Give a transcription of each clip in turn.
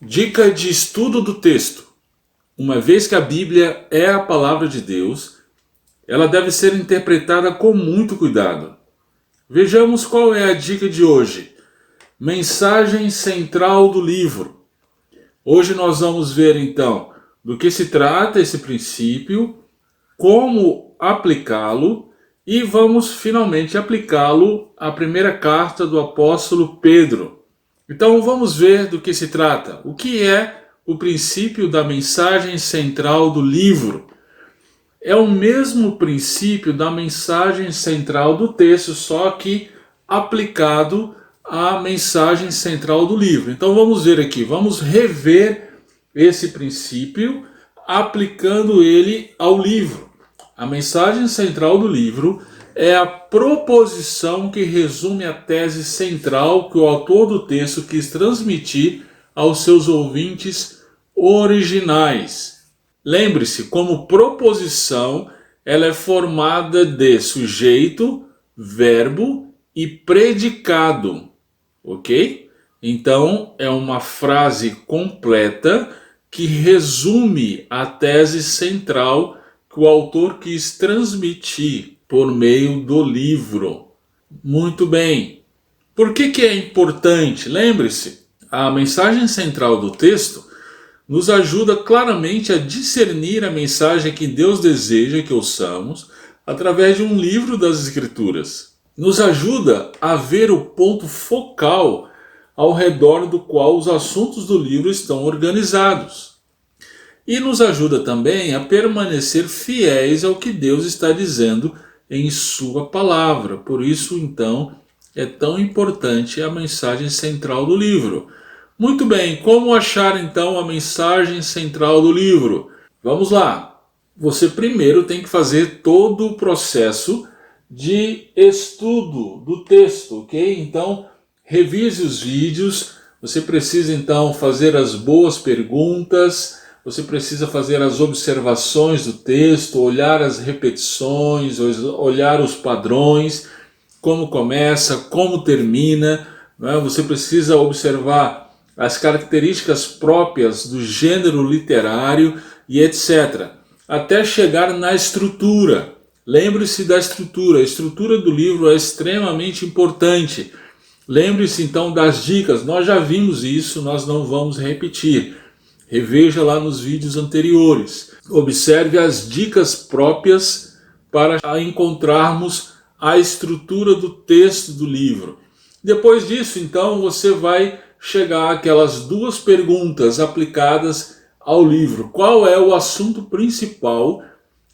Dica de estudo do texto. Uma vez que a Bíblia é a palavra de Deus, ela deve ser interpretada com muito cuidado. Vejamos qual é a dica de hoje. Mensagem central do livro. Hoje nós vamos ver então do que se trata esse princípio, como aplicá-lo e vamos finalmente aplicá-lo à primeira carta do apóstolo Pedro. Então vamos ver do que se trata. O que é o princípio da mensagem central do livro? É o mesmo princípio da mensagem central do texto, só que aplicado à mensagem central do livro. Então vamos ver aqui, vamos rever esse princípio aplicando ele ao livro. A mensagem central do livro é a proposição que resume a tese central que o autor do texto quis transmitir aos seus ouvintes originais. Lembre-se, como proposição, ela é formada de sujeito, verbo e predicado, ok? Então, é uma frase completa que resume a tese central que o autor quis transmitir por meio do livro. Muito bem. Por que é importante? Lembre-se, a mensagem central do texto nos ajuda claramente a discernir a mensagem que Deus deseja que ouçamos através de um livro das Escrituras. Nos ajuda a ver o ponto focal ao redor do qual os assuntos do livro estão organizados. E nos ajuda também a permanecer fiéis ao que Deus está dizendo em sua palavra. Por isso, então, é tão importante a mensagem central do livro. Muito bem, como achar então a mensagem central do livro? Vamos lá. Você primeiro tem que fazer todo o processo de estudo do texto, ok? Então, revise os vídeos, você precisa então fazer as boas perguntas, você precisa fazer as observações do texto, olhar as repetições, olhar os padrões, como começa, como termina, né? Você precisa observar as características próprias do gênero literário e etc. Até chegar na estrutura. Lembre-se da estrutura. A estrutura do livro é extremamente importante. Lembre-se então das dicas. Nós já vimos isso, nós não vamos repetir. Reveja lá nos vídeos anteriores. Observe as dicas próprias para encontrarmos a estrutura do texto do livro. Depois disso, então, você vai chegar àquelas duas perguntas aplicadas ao livro. Qual é o assunto principal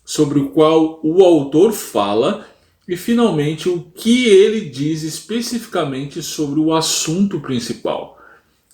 sobre o qual o autor fala? E, finalmente, o que ele diz especificamente sobre o assunto principal.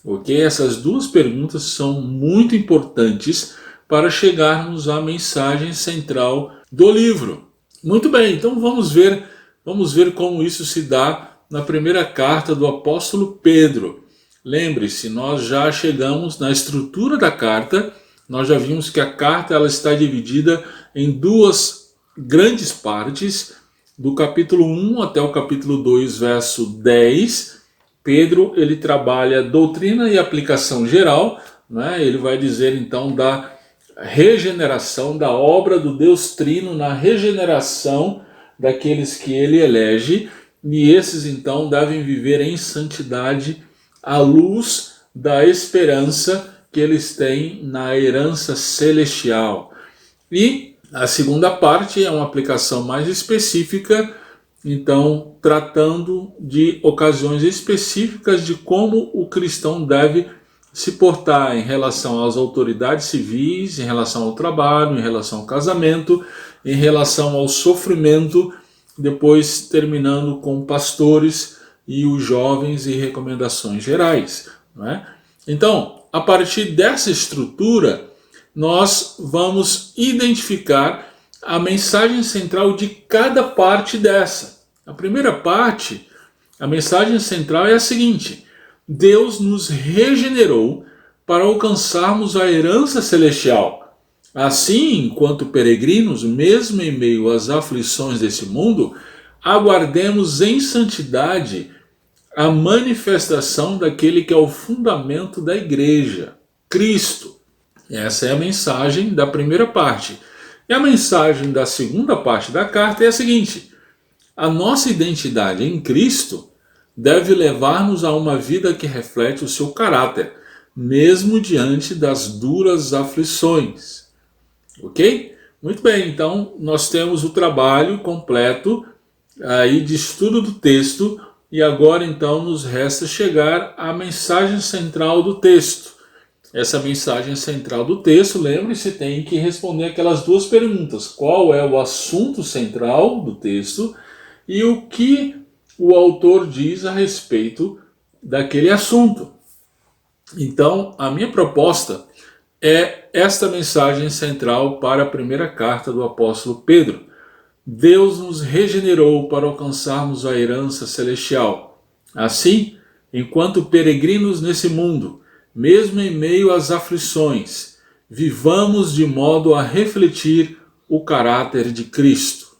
Ok? Essas duas perguntas são muito importantes para chegarmos à mensagem central do livro. Muito bem, então vamos ver como isso se dá na primeira carta do apóstolo Pedro. Lembre-se, nós já chegamos na estrutura da carta, nós já vimos que a carta ela está dividida em duas grandes partes, do capítulo 1 até o capítulo 2, verso 10, Pedro ele trabalha doutrina e aplicação geral, né? Ele vai dizer então da regeneração, da obra do Deus Trino na regeneração daqueles que ele elege, e esses então devem viver em santidade à luz da esperança que eles têm na herança celestial. E a segunda parte é uma aplicação mais específica, então tratando de ocasiões específicas de como o cristão deve se portar em relação às autoridades civis, em relação ao trabalho, em relação ao casamento, em relação ao sofrimento, depois terminando com pastores e os jovens e recomendações gerais, não é? Então, a partir dessa estrutura, nós vamos identificar a mensagem central de cada parte dessa. A primeira parte, a mensagem central é a seguinte: Deus nos regenerou para alcançarmos a herança celestial. Assim, enquanto peregrinos, mesmo em meio às aflições desse mundo, aguardemos em santidade a manifestação daquele que é o fundamento da igreja. Cristo. Essa é a mensagem da primeira parte. E a mensagem da segunda parte da carta é a seguinte: a nossa identidade em Cristo deve levar-nos a uma vida que reflete o seu caráter, mesmo diante das duras aflições. Ok? Muito bem, então nós temos o trabalho completo aí de estudo do texto, e agora então nos resta chegar à mensagem central do texto. Essa mensagem central do texto, lembre-se, tem que responder aquelas duas perguntas: qual é o assunto central do texto e o que o autor diz a respeito daquele assunto. Então, a minha proposta é esta mensagem central para a primeira carta do apóstolo Pedro. Deus nos regenerou para alcançarmos a herança celestial. Assim, enquanto peregrinos nesse mundo, mesmo em meio às aflições, vivamos de modo a refletir o caráter de Cristo.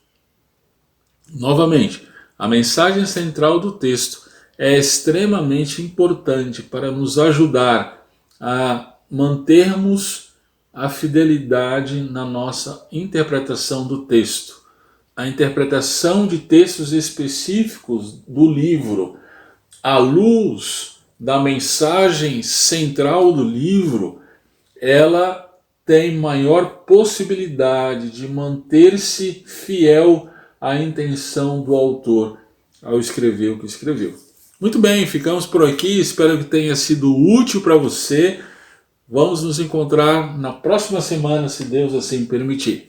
Novamente, a mensagem central do texto é extremamente importante para nos ajudar a mantermos a fidelidade na nossa interpretação do texto. A interpretação de textos específicos do livro, à luz da mensagem central do livro, ela tem maior possibilidade de manter-se fiel à intenção do autor ao escrever o que escreveu. Muito bem, ficamos por aqui, espero que tenha sido útil para você. Vamos nos encontrar na próxima semana, se Deus assim permitir.